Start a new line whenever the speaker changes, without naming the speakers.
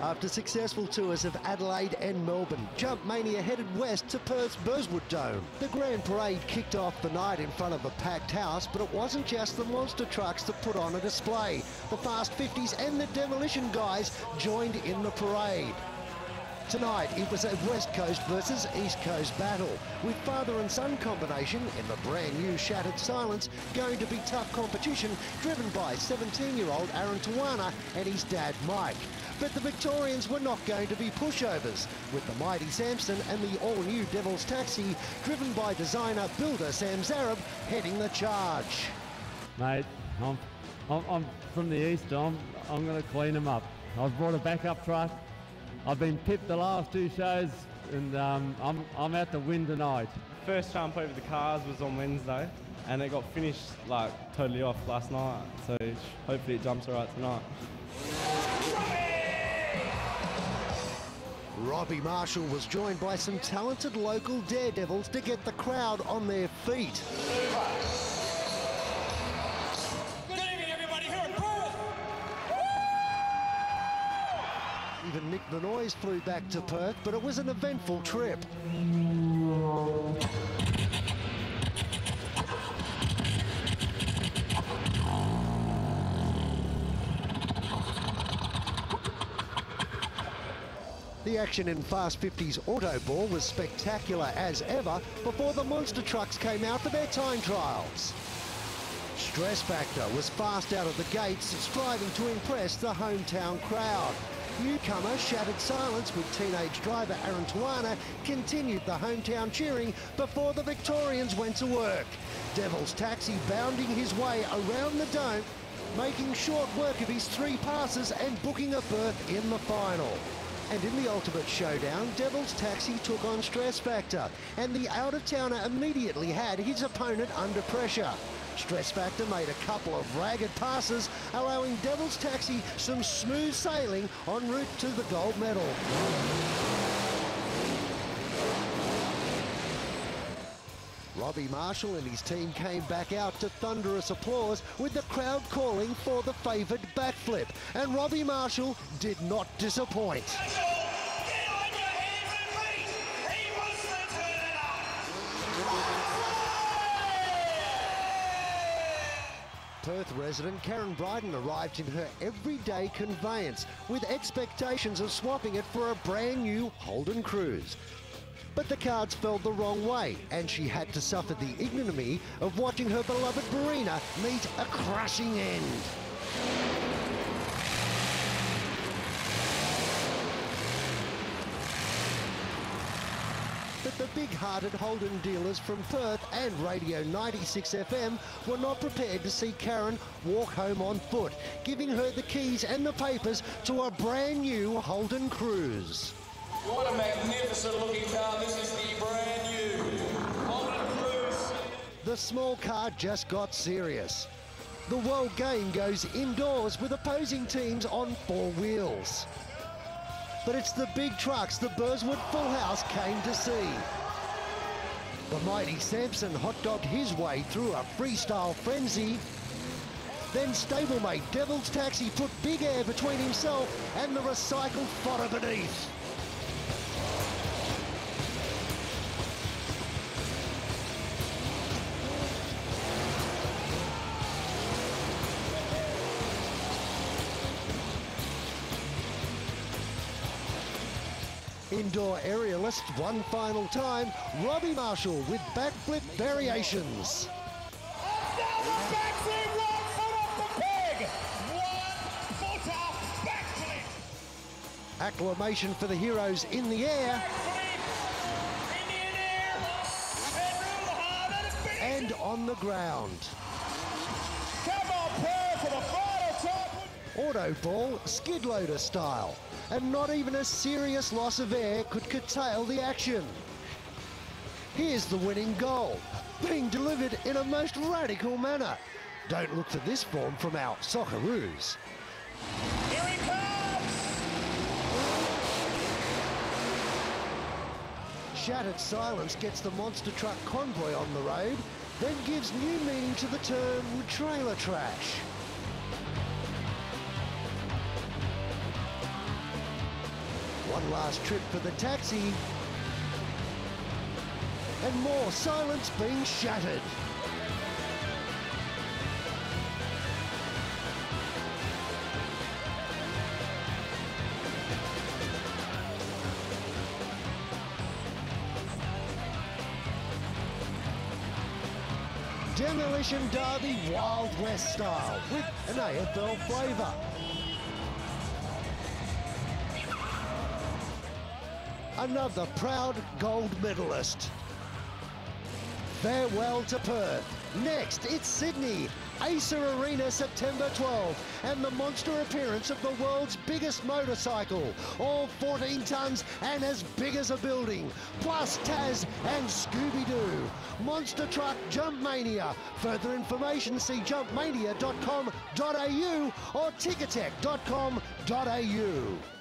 After successful tours of Adelaide and Melbourne, Jump Mania headed west to Perth's Burswood Dome. The Grand Parade kicked off the night in front of a packed house, but it wasn't just the monster trucks that put on a display. The Fast 50s and the Demolition Guys joined in the parade. Tonight, it was a West Coast versus East Coast battle, with father and son combination in the brand new Shattered Silence going to be tough competition, driven by 17-year-old Aaron Tawana and his dad Mike. But the Victorians were not going to be pushovers, with the mighty Samson and the all-new Devil's Taxi, driven by designer builder Sam Zarab, heading the charge.
Mate, I'm from the east. I'm going to clean them up. I've brought a backup truck. I've been pipped the last two shows, and I'm out to win tonight.
First jump over the cars was on Wednesday, and it got finished like totally off last night. So hopefully it jumps all right tonight.
Robbie Marshall was joined by some talented local daredevils to get the crowd on their feet.
Good evening, everybody here in Perth.
Even Nick the Noise flew back to Perth, but it was an eventful trip. The action in Fast 50's Auto Ball was spectacular as ever before the monster trucks came out for their time trials. Stress Factor was fast out of the gates, striving to impress the hometown crowd. Newcomer Shattered Silence with teenage driver Aaron Tawana continued the hometown cheering before the Victorians went to work. Devil's Taxi bounding his way around the dome, making short work of his 3 passes and booking a berth in the final. And in the ultimate showdown, Devil's Taxi took on Stress Factor, and the out-of-towner immediately had his opponent under pressure. Stress Factor made a couple of ragged passes, allowing Devil's Taxi some smooth sailing en route to the gold medal. Robbie Marshall and his team came back out to thunderous applause, with the crowd calling for the favoured backflip. And Robbie Marshall did not disappoint. Perth resident Karen Bryden arrived in her everyday conveyance with expectations of swapping it for a brand new Holden Cruise. But the cards fell the wrong way, and she had to suffer the ignominy of watching her beloved Barina meet a crushing end. But the big-hearted Holden dealers from Perth and Radio 96 FM were not prepared to see Karen walk home on foot, giving her the keys and the papers to a brand new Holden Cruise.
What a magnificent looking car. This is the brand new Holden Cruise.
The small car just got serious. The world game goes indoors with opposing teams on 4 wheels. But it's the big trucks the Burswood Full House came to see. The mighty Samson hot-dogged his way through a freestyle frenzy. Then stablemate Devil's Taxi put big air between himself and the recycled fodder beneath. Indoor aerialist one final time, Robbie Marshall with backflip variations.
Up down the backflip, 1 foot off the peg. 1 foot off backflip.
Acclamation for the heroes in the air.
Backflip, Indian air, and real hard at a beat.
And on the ground.
Come on, Perth for the final time.
Auto ball, skid loader style. And not even a serious loss of air could curtail the action. Here's the winning goal, being delivered in a most radical manner. Don't look for this form from our Socceroos.
Here he comes.
Shattered Silence gets the monster truck convoy on the road, then gives new meaning to the term trailer trash. One last trip for the taxi. And more silence being shattered. Demolition Derby Wild West style with an AFL flavour. Another proud gold medalist. Farewell to Perth. Next, it's Sydney. Acer Arena, September 12th, and the monster appearance of the world's biggest motorcycle, all 14 tonnes and as big as a building, plus Taz and Scooby-Doo. Monster Truck Jump Mania. Further information, see jumpmania.com.au or ticketek.com.au.